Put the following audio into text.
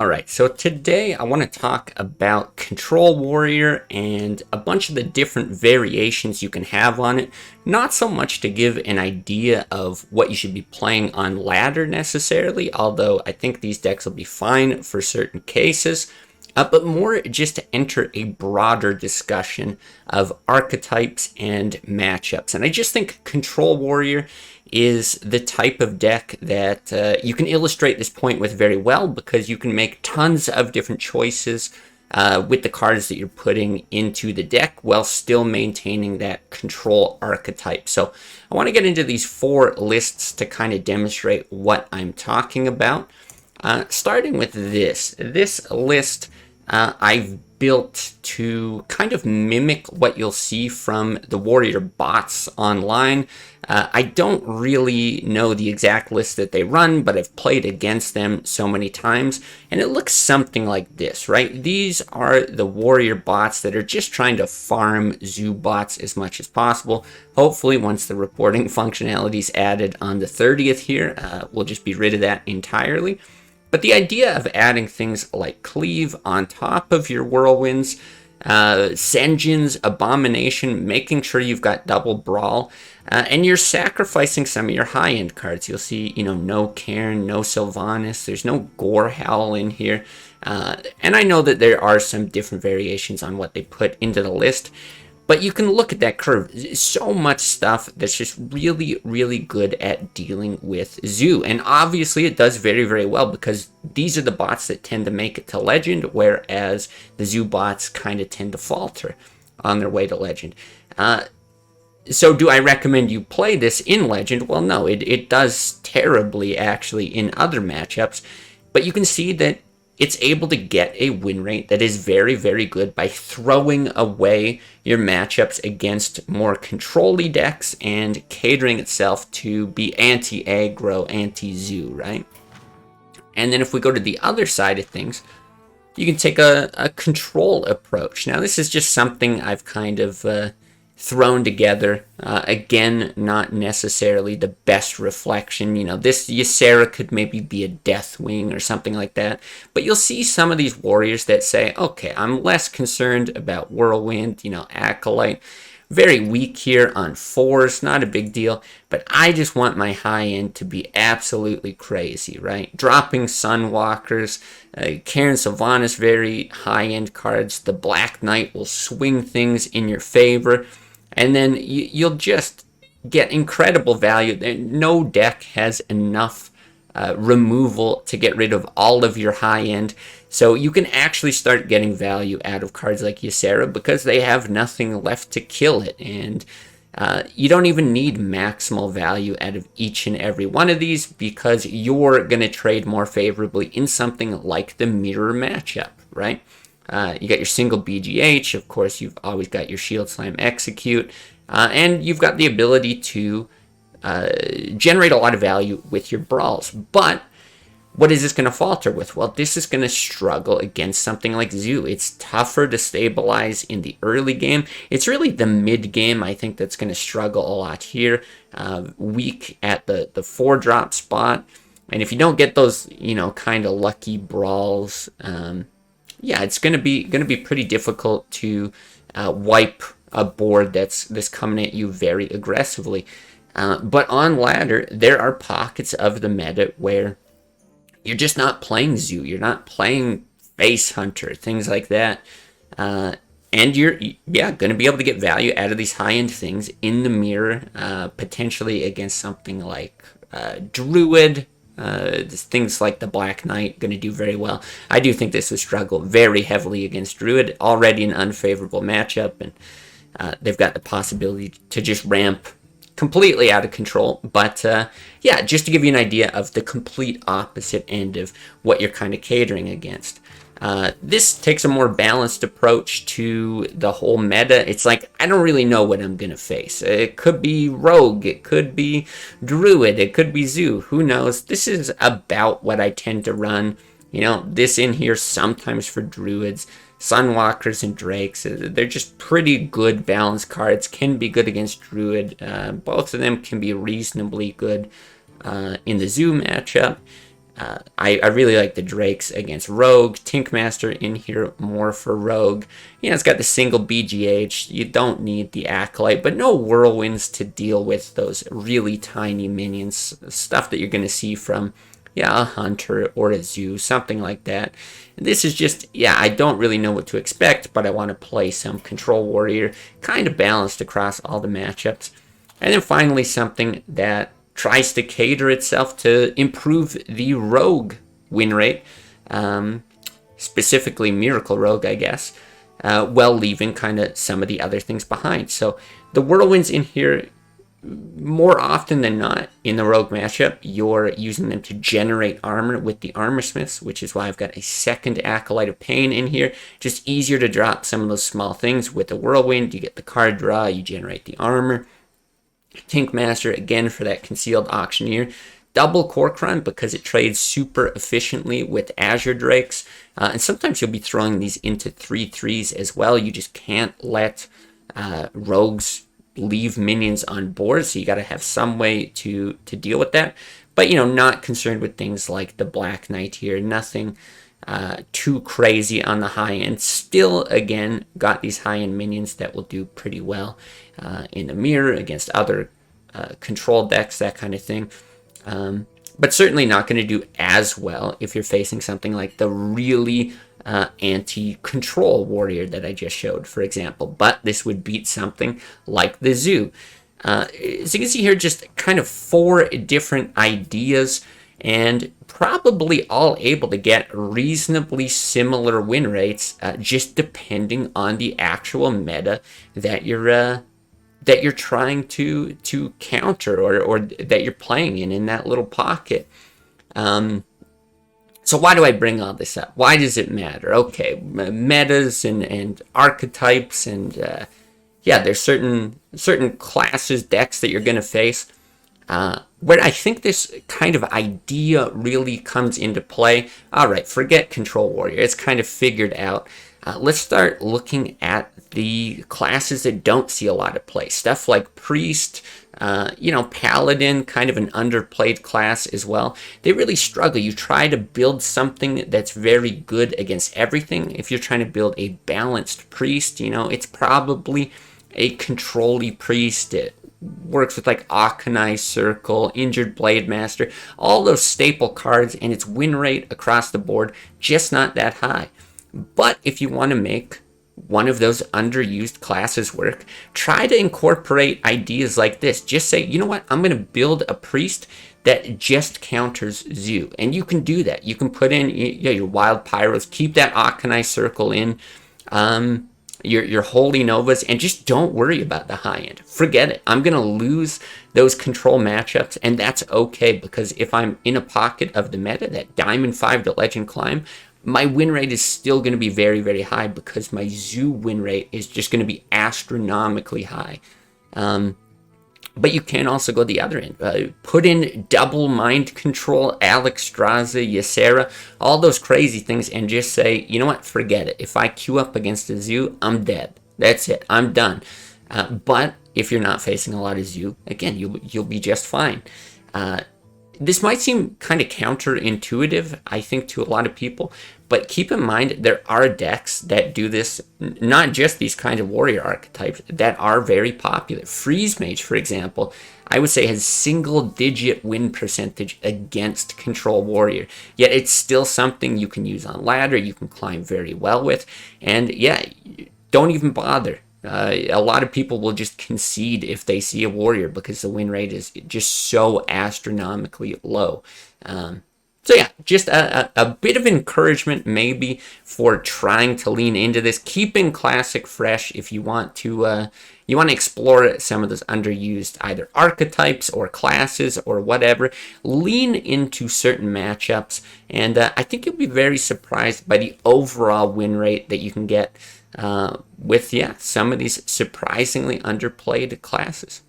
Alright, so today I want to talk about Control Warrior and a bunch of the different variations you can have on it. Not so much to give an idea of what you should be playing on ladder necessarily, although I think these decks will be fine for certain cases, but more just to enter a broader discussion of archetypes and matchups. And I just think Control Warrior is the type of deck that you can illustrate this point with very well, because you can make tons of different choices with the cards that you're putting into the deck while still maintaining that control archetype. So I want to get into these four lists to kind of demonstrate what I'm talking about. Starting with this list I've built to kind of mimic what you'll see from the Warrior bots online. I don't really know the exact list that they run, but I've played against them so many times, and it looks something like this, right? These are the Warrior bots that are just trying to farm zoo bots as much as possible. Hopefully, once the reporting functionality is added on the 30th here, we'll just be rid of that entirely. But the idea of adding things like Cleave on top of your Whirlwinds, Senjin's Abomination, making sure you've got double Brawl, and you're sacrificing some of your high-end cards. You'll see, no Cairn, no Sylvanas, there's no Gorehowl in here. And I know that there are some different variations on what they put into the list, but you can look at that curve. So much stuff that's just really, really good at dealing with Zoo. And obviously it does very, very well, because these are the bots that tend to make it to Legend, whereas the Zoo bots kind of tend to falter on their way to Legend. So do I recommend you play this in Legend? Well, no, it does terribly actually in other matchups, but you can see that it's able to get a win rate that is very, very good by throwing away your matchups against more control-y decks and catering itself to be anti-aggro, anti-zoo, right? And then if we go to the other side of things, you can take a control approach. Now, this is just something I've kind of thrown together. Again, not necessarily the best reflection. This Ysera could maybe be a Deathwing or something like that. But you'll see some of these warriors that say, okay, I'm less concerned about Whirlwind, Acolyte. Very weak here on 4s, not a big deal, but I just want my high end to be absolutely crazy, right? Dropping Sunwalkers, Cairn Sylvanas, very high end cards. The Black Knight will swing things in your favor, and then you'll just get incredible value. No deck has enough removal to get rid of all of your high end. So you can actually start getting value out of cards like Ysera because they have nothing left to kill it. And you don't even need maximal value out of each and every one of these, because you're going to trade more favorably in something like the mirror matchup, right? You got your single BGH, of course, you've always got your Shield Slam Execute, and you've got the ability to generate a lot of value with your brawls. But what is this going to falter with? Well, this is going to struggle against something like Zoo. It's tougher to stabilize in the early game. It's really the mid game, I think, that's going to struggle a lot here. Weak at the 4-drop spot. And if you don't get those, kind of lucky brawls, yeah, it's going to be pretty difficult to wipe a board that's coming at you very aggressively. But on ladder, there are pockets of the meta where you're just not playing Zoo. You're not playing Face Hunter, things like that. And you're, going to be able to get value out of these high-end things in the mirror, potentially against something like Druid. Things like the Black Knight going to do very well. I do think this would struggle very heavily against Druid, already an unfavorable matchup, and they've got the possibility to just ramp completely out of control. But yeah, just to give you an idea of the complete opposite end of what you're kind of catering against. This takes a more balanced approach to the whole meta. It's like, I don't really know what I'm going to face. It could be Rogue, it could be Druid, it could be Zoo, who knows. This is about what I tend to run. This in here sometimes for Druids. Sunwalkers and Drakes, they're just pretty good balanced cards, can be good against Druid. Both of them can be reasonably good in the Zoo matchup. I really like the Drakes against Rogue. Tinkmaster in here more for Rogue. You know, it's got the single BGH. You don't need the Acolyte, but no Whirlwinds to deal with those really tiny minions. Stuff that you're going to see from, yeah, a Hunter or a Zoo, something like that. This is just, yeah, I don't really know what to expect, but I want to play some Control Warrior, kind of balanced across all the matchups. And then finally something that tries to cater itself to improve the Rogue win rate, specifically Miracle Rogue, I guess, while leaving kind of some of the other things behind. So the Whirlwinds in here, more often than not, in the Rogue matchup, you're using them to generate armor with the Armor Smiths, which is why I've got a second Acolyte of Pain in here. Just easier to drop some of those small things with the Whirlwind. You get the card draw, you generate the armor. Tinkmaster, again, for that Concealed Auctioneer. Double Corcoran because it trades super efficiently with Azure Drakes. And sometimes you'll be throwing these into 3/3s as well. You just can't let rogues leave minions on board, so you got to have some way to deal with that. But, you know, not concerned with things like the Black Knight here. Nothing too crazy on the high end. Still, again, got these high end minions that will do pretty well in the mirror against other control decks, that kind of thing. But certainly not going to do as well if you're facing something like the really anti-control warrior that I just showed, for example. But this would beat something like the Zoo. As you can see here, just kind of 4 different ideas, and probably all able to get reasonably similar win rates, just depending on the actual meta that you're trying to counter or that you're playing in that little pocket. So why do I bring all this up? Why does it matter? Okay, metas and archetypes, and yeah, there's certain classes, decks that you're going to face. Where I think this kind of idea really comes into play. All right, forget Control Warrior. It's kind of figured out. Let's start looking at the classes that don't see a lot of play. Stuff like Priest, Paladin, kind of an underplayed class as well. They really struggle. You try to build something that's very good against everything. If you're trying to build a balanced Priest, it's probably a control-y Priest. It works with like Akanai Circle, Injured Blade Master, all those staple cards, and its win rate across the board just not that high. But if you want to make one of those underused classes work, try to incorporate ideas like this. Just say, you know what, I'm going to build a Priest that just counters Zoo. And you can do that. You can put in your Wild Pyros, keep that Akanai Circle in, your Holy Novas, and just don't worry about the high end. Forget it. I'm going to lose those control matchups, and that's okay, because if I'm in a pocket of the meta, that Diamond 5 to Legend climb, my win rate is still going to be very, very high, because my Zoo win rate is just going to be astronomically high. But you can also go the other end. Put in double mind control, Alexstrasza, Ysera, all those crazy things, and just say, you know what, forget it. If I queue up against a Zoo, I'm dead. That's it. I'm done. But if you're not facing a lot of Zoo, again, you'll be just fine. This might seem kind of counterintuitive, I think, to a lot of people, but keep in mind there are decks that do this, not just these kind of warrior archetypes, that are very popular. Freeze Mage, for example, I would say has single-digit win percentage against Control Warrior, yet it's still something you can use on ladder, you can climb very well with, and yeah, don't even bother. A lot of people will just concede if they see a warrior because the win rate is just so astronomically low. So yeah, just a bit of encouragement maybe for trying to lean into this, keeping Classic fresh if you want to explore some of those underused either archetypes or classes or whatever. Lean into certain matchups, and I think you'll be very surprised by the overall win rate that you can get with some of these surprisingly underplayed classes.